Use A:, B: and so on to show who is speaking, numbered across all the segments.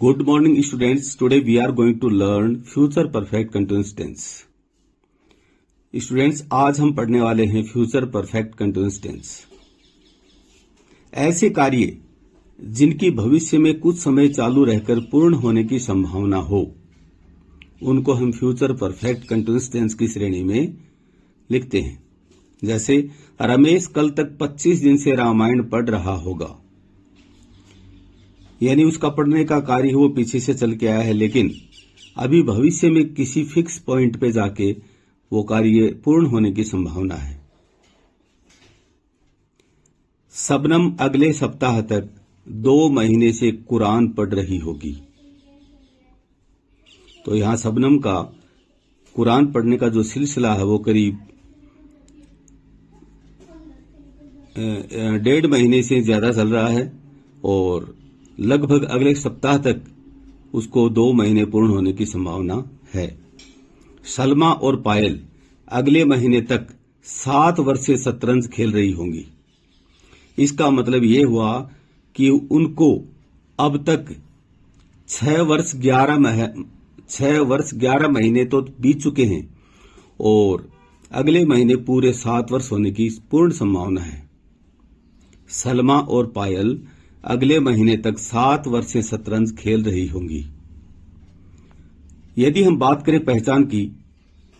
A: Good morning students. Today we are going to learn future perfect continuous tense. Students आज हम पढ़ने वाले हैं फ्यूचर परफेक्ट कंटीन्यूअस टेंस। ऐसे कार्य जिनकी भविष्य में कुछ समय चालू रहकर पूर्ण होने की संभावना हो उनको हम फ्यूचर परफेक्ट कंटीन्यूअस टेंस की श्रेणी में लिखते हैं। जैसे रमेश कल तक 25 दिन से रामायण पढ़ रहा होगा, यानी उसका पढ़ने का कार्य वो पीछे से चल के आया है, लेकिन अभी भविष्य में किसी फिक्स पॉइंट पे जाके वो कार्य पूर्ण होने की संभावना है। शबनम अगले सप्ताह तक 2 महीने से कुरान पढ़ रही होगी। तो यहां शबनम का कुरान पढ़ने का जो सिलसिला है वो करीब 1.5 महीने से ज्यादा चल रहा है और लगभग अगले सप्ताह तक उसको 2 महीने पूर्ण होने की संभावना है। सलमा और पायल अगले महीने तक 7 वर्ष से शतरंज खेल रही होंगी। इसका मतलब ये हुआ कि उनको अब तक 6 वर्ष 11 महीने तो बीत चुके हैं और अगले महीने पूरे 7 वर्ष होने की पूर्ण संभावना है। सलमा और पायल अगले महीने तक 7 वर्ष से शतरंज खेल रही होंगी। यदि हम बात करें पहचान की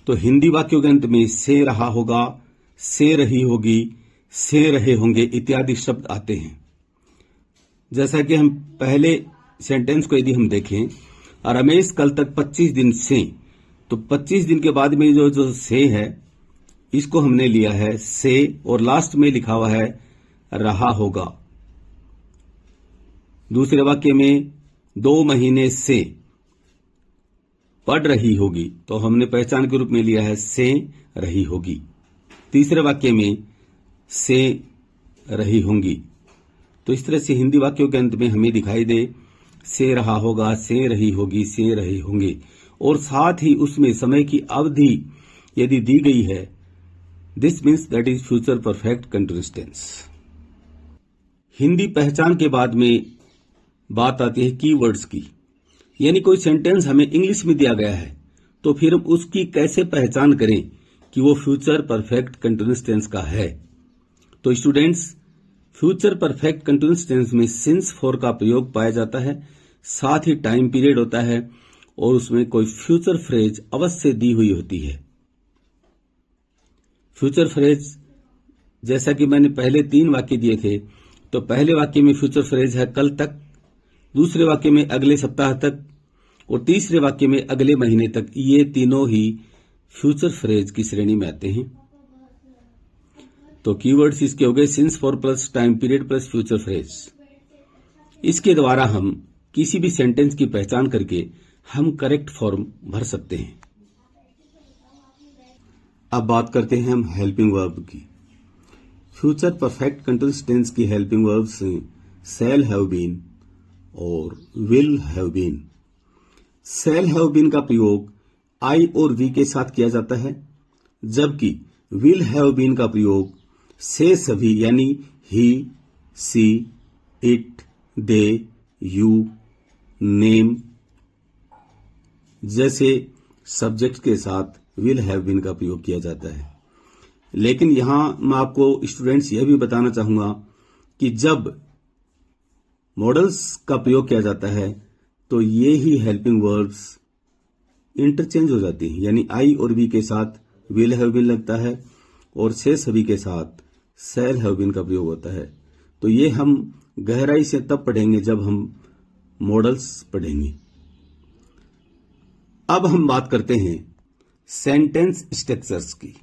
A: तो हिंदी वाक्यों के अंत में से रहा होगा, से रही होगी, से रहे होंगे इत्यादि शब्द आते हैं। जैसा कि हम पहले सेंटेंस को यदि हम देखें, रमेश कल तक 25 दिन से, तो 25 दिन के बाद में जो से है इसको हमने लिया है से और लास्ट में लिखा हुआ है रहा होगा। दूसरे वाक्य में 2 महीने से पढ़ रही होगी, तो हमने पहचान के रूप में लिया है से रही होगी। तीसरे वाक्य में से रही होंगी। तो इस तरह से हिंदी वाक्यों के अंत में हमें दिखाई दे से रहा होगा, से रही होगी, से रहे होंगे और साथ ही उसमें समय की अवधि यदि दी गई है, this means that is future perfect continuous tense. Hindi पहचान के बाद में बात आती है कीवर्ड्स की, यानी कोई सेंटेंस हमें इंग्लिश में दिया गया है तो फिर हम उसकी कैसे पहचान करें कि वो फ्यूचर परफेक्ट कंटीन्यूअस टेंस का है। तो students, future perfect continuous tense में सिंस फॉर का प्रयोग पाया जाता है, साथ ही टाइम पीरियड होता है और उसमें कोई फ्यूचर फ्रेज अवश्य दी हुई होती है। फ्यूचर फ्रेज जैसा कि मैंने पहले 3 वाक्य दिए थे, तो पहले वाक्य में फ्यूचर फ्रेज है कल तक, दूसरे वाक्य में अगले सप्ताह तक और तीसरे वाक्य में अगले महीने तक। ये तीनों ही फ्यूचर फ्रेज की श्रेणी में आते हैं। तो कीवर्ड्स इसके हो गए since for plus time period plus future phrase. इसके द्वारा हम किसी भी सेंटेंस की पहचान करके हम करेक्ट फॉर्म भर सकते हैं। अब बात करते हैं हम हेल्पिंग वर्ब की। फ्यूचर परफेक्ट कंटीन्यूअस टेंस की हेल्पिंग वर्ब्स हैं शैल हैव बीन और will have been. Shall have been का प्रयोग आई और वी के साथ किया जाता है, जबकि विल हैव बीन का प्रयोग से सभी यानी ही, सी, इट, दे, यू, नेम जैसे सब्जेक्ट के साथ विल हैव बीन का प्रयोग किया जाता है। लेकिन यहां मैं आपको स्टूडेंट्स यह भी बताना चाहूंगा कि जब मॉडल्स का प्रयोग किया जाता है तो ये ही हेल्पिंग वर्ब्स इंटरचेंज हो जाती हैं, यानी आई और वी के साथ विल हैव बीन लगता है और से सभी के साथ शैल हैव बीन का प्रयोग होता है। तो ये हम गहराई से तब पढ़ेंगे जब हम मॉडल्स पढ़ेंगे। अब हम बात करते हैं सेंटेंस स्ट्रक्चर्स की,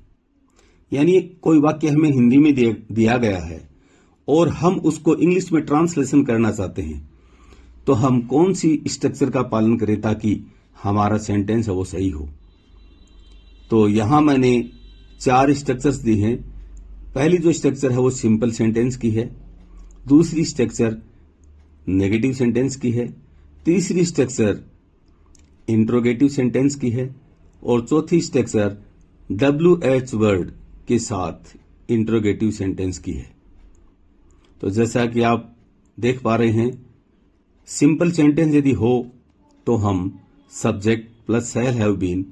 A: यानी कोई वाक्य हमें हिंदी में दिया गया है और हम उसको इंग्लिश में ट्रांसलेशन करना चाहते हैं, तो हम कौन सी स्ट्रक्चर का पालन करें ताकि हमारा सेंटेंस है वो सही हो। तो यहां मैंने 4 स्ट्रक्चर्स दी हैं। पहली जो स्ट्रक्चर है वो सिंपल सेंटेंस की है, दूसरी स्ट्रक्चर नेगेटिव सेंटेंस की है, तीसरी स्ट्रक्चर इंट्रोगेटिव सेंटेंस की है और चौथी स्ट्रक्चर WH वर्ड के साथ इंट्रोगेटिव सेंटेंस की है। तो जैसा कि आप देख पा रहे हैं, सिंपल सेंटेंस यदि हो तो हम subject plus have been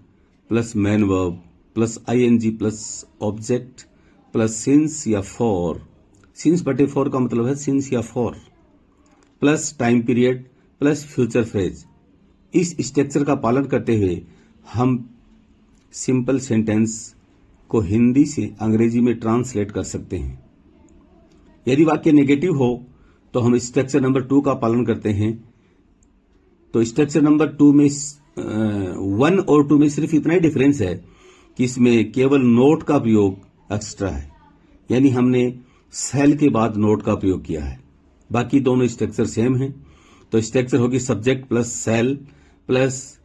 A: plus main verb plus ING plus object plus since या फॉर, सिंस बटे फॉर का मतलब है सिंस या for, plus time period plus future phrase, इस स्ट्रक्चर का पालन करते हुए हम सिंपल सेंटेंस को हिंदी से अंग्रेजी में ट्रांसलेट कर सकते हैं। यदि वाक्य नेगेटिव हो तो हम स्ट्रक्चर नंबर 2 का पालन करते हैं। तो स्ट्रक्चर नंबर 2 में 1 और 2 में सिर्फ इतना ही डिफरेंस है कि इसमें केवल नोट का प्रयोग एक्स्ट्रा है, यानी हमने सेल के बाद नोट का प्रयोग किया है। बाकी दोनों स्ट्रक्चर सेम हैं। तो स्ट्रक्चर होगी subject plus shall plus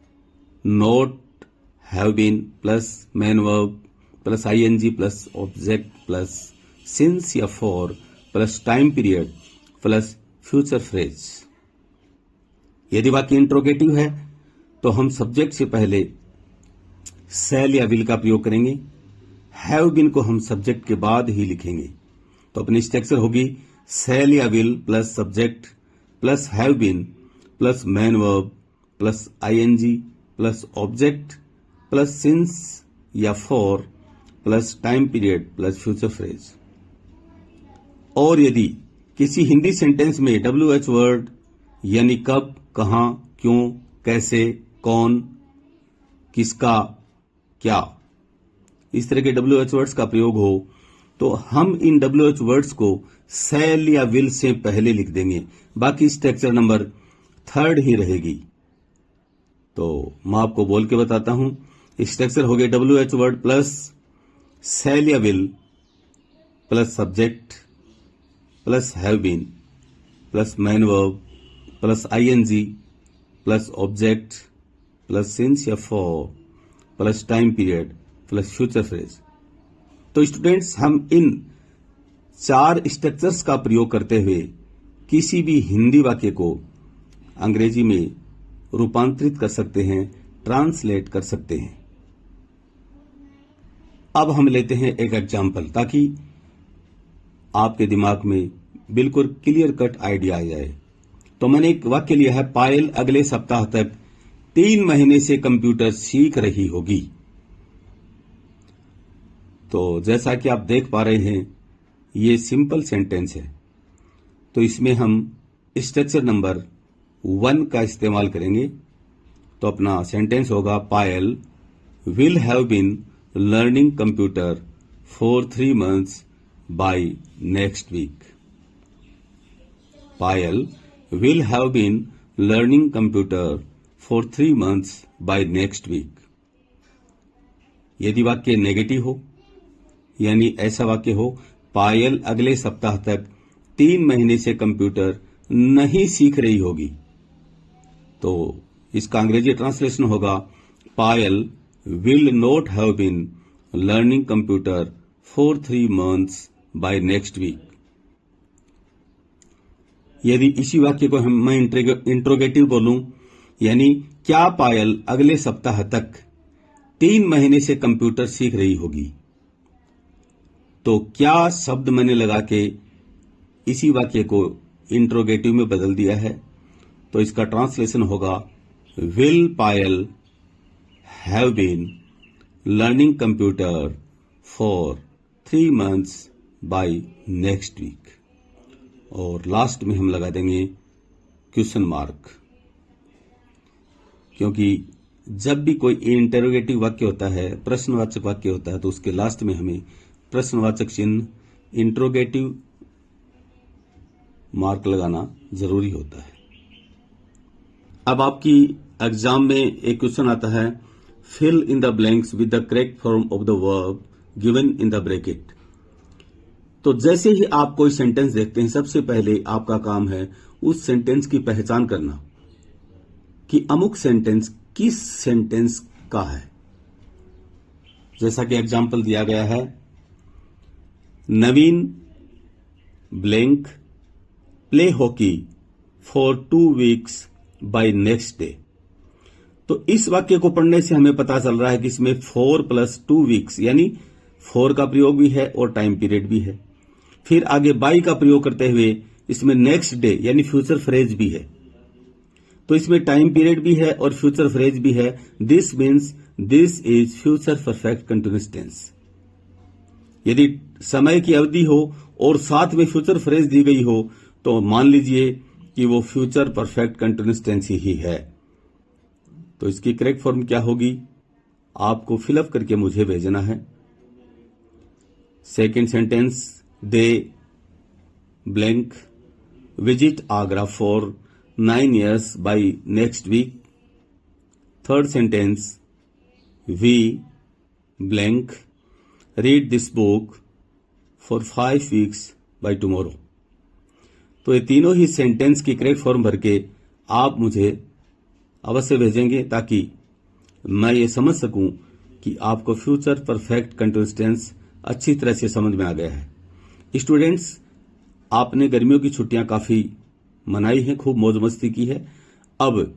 A: not have been plus main verb plus ING plus object plus since या for plus time period plus future phrase. यदि वाक्य इंट्रोगेटिव है तो हम सब्जेक्ट से पहले सेल या विल का प्रयोग करेंगे। हैव बीन को हम सब्जेक्ट के बाद ही लिखेंगे। तो अपनी स्ट्रक्चर होगी सेल या will plus subject plus have been plus main verb plus ING plus object plus since या for plus time period plus future phrase. और यदि किसी हिंदी सेंटेंस में WH वर्ड यानी कब, कहां, क्यों, कैसे, कौन, किसका, क्या, इस तरह के WH वर्ड्स का प्रयोग हो तो हम इन WH वर्ड्स को सेल या विल से पहले लिख देंगे। बाकी स्ट्रक्चर नंबर 3 ही रहेगी। तो मैं आपको बोल के बताता हूं। स्ट्रक्चर हो गया WH वर्ड प्लस सेल या will plus subject plus have been plus main verb plus ING plus object plus since या for plus time period plus future phrase. तो स्टूडेंट्स, हम इन 4 स्ट्रक्चर्स का प्रयोग करते हुए किसी भी हिंदी वाक्य को अंग्रेजी में रूपांतरित कर सकते हैं, ट्रांसलेट कर सकते हैं। अब हम लेते हैं एक एग्जाम्पल ताकि आपके दिमाग में बिल्कुल क्लियर कट आइडिया आ जाए। तो मैंने एक वाक्य लिया है, पायल अगले सप्ताह तक 3 महीने से कंप्यूटर सीख रही होगी। तो जैसा कि आप देख पा रहे हैं ये सिंपल सेंटेंस है। तो इसमें हम स्ट्रक्चर नंबर 1 का इस्तेमाल करेंगे। तो अपना सेंटेंस होगा, Payal will have been learning computer for 3 months by next week. पायल will have been learning computer for 3 months by next week. यदि वाक्य नेगेटिव हो यानी ऐसा वाक्य हो, पायल अगले सप्ताह तक 3 महीने से कंप्यूटर नहीं सीख रही होगी, तो इसका अंग्रेजी ट्रांसलेशन होगा, पायल will not have been learning computer for 3 months by next week. यदि इसी वाक्य को मैं इंट्रोगेटिव बोलूं, यानी क्या पायल अगले सप्ताह तक 3 महीने से कंप्यूटर सीख रही होगी, तो क्या शब्द मैंने लगा के इसी वाक्य को इंट्रोगेटिव में बदल दिया है। तो इसका ट्रांसलेशन होगा, will Payal have been learning computer for 3 months by next week. और लास्ट में हम लगा देंगे क्वेश्चन मार्क, क्योंकि जब भी कोई इंटरोगेटिव वाक्य होता है, प्रश्नवाचक वाक्य होता है, तो उसके लास्ट में हमें प्रश्नवाचक चिन्ह इंट्रोगेटिव मार्क लगाना जरूरी होता है। अब आपकी एग्जाम में एक क्वेश्चन आता है, fill in the blanks with the correct form of the verb given in the bracket. तो जैसे ही आप कोई सेंटेंस देखते हैं, सबसे पहले आपका काम है उस सेंटेंस की पहचान करना कि अमुक सेंटेंस किस सेंटेंस का है। जैसा कि एग्जाम्पल दिया गया है, Naveen blank play hockey for 2 weeks by next day. तो इस वाक्य को पढ़ने से हमें पता चल रहा है कि इसमें 4 + 2 weeks यानी 4 का प्रयोग भी है और टाइम पीरियड भी है। फिर आगे बाई का प्रयोग करते हुए इसमें नेक्स्ट डे यानी फ्यूचर फ्रेज भी है। तो इसमें टाइम पीरियड भी है और फ्यूचर फ्रेज भी है। This means this is future perfect continuous tense. यदि समय की अवधि हो और साथ में फ्यूचर फ्रेज दी गई हो तो मान लीजिए कि वो फ्यूचर परफेक्ट कंटिन्यूअस टेंस ही है। तो इसकी करेक्ट फॉर्म क्या होगी, आपको फिलअप करके मुझे भेजना है। Second sentence, they blank visit Agra for 9 years by next week. Third sentence, we blank read this book for 5 weeks by tomorrow. तो ये तीनों ही सेंटेंस की करेक्ट फॉर्म भर के आप मुझे अवश्य भेजेंगे ताकि मैं ये समझ सकूं कि आपको फ्यूचर परफेक्ट कंटिन्यूअस टेंस अच्छी तरह से समझ में आ गया है। स्टूडेंट्स, आपने गर्मियों की छुट्टियां काफी मनाई है, खूब मौज मस्ती की है। अब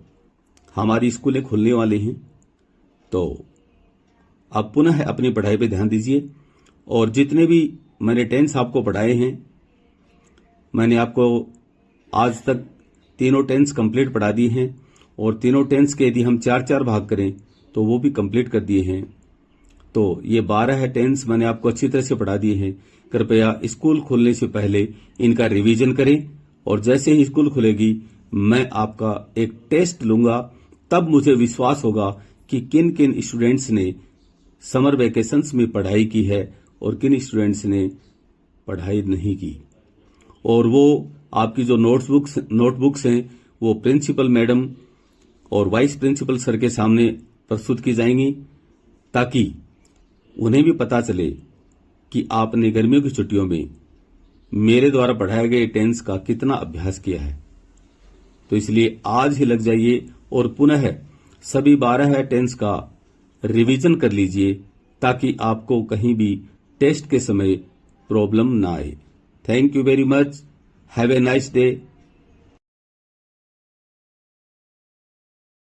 A: हमारी स्कूलें खुलने वाली हैं, तो आप पुनः अपनी पढ़ाई पे ध्यान दीजिए और जितने भी मैंने टेंस आपको पढ़ाए हैं, मैंने आपको आज तक तीनों टेंस कंप्लीट पढ़ा दिए हैं और तीनों टेंस के यदि हम 4-4 भाग करें तो वो भी कंप्लीट कर दिए हैं। तो ये 12 टेंस मैंने आपको अच्छी तरह से पढ़ा दिए हैं। कृपया स्कूल खुलने से पहले इनका रिवीजन करें और जैसे ही स्कूल खुलेगी मैं आपका एक टेस्ट लूंगा, तब मुझे विश्वास होगा कि किन किन स्टूडेंट्स ने समर वेकेशंस में पढ़ाई की है और किन स्टूडेंट्स ने पढ़ाई नहीं की। और वो आपकी जो नोटबुक्स हैं वो प्रिंसिपल मैडम और वाइस प्रिंसिपल सर के सामने प्रस्तुत की जाएंगी ताकि उन्हें भी पता चले कि आपने गर्मियों की छुट्टियों में मेरे द्वारा पढ़ाए गए टेंस का कितना अभ्यास किया है। तो इसलिए आज ही लग जाइए और पुनः सभी 12 टेंस का रिवीजन कर लीजिए ताकि आपको कहीं भी टेस्ट के समय प्रॉब्लम ना आए। Thank you very much. Have a nice day.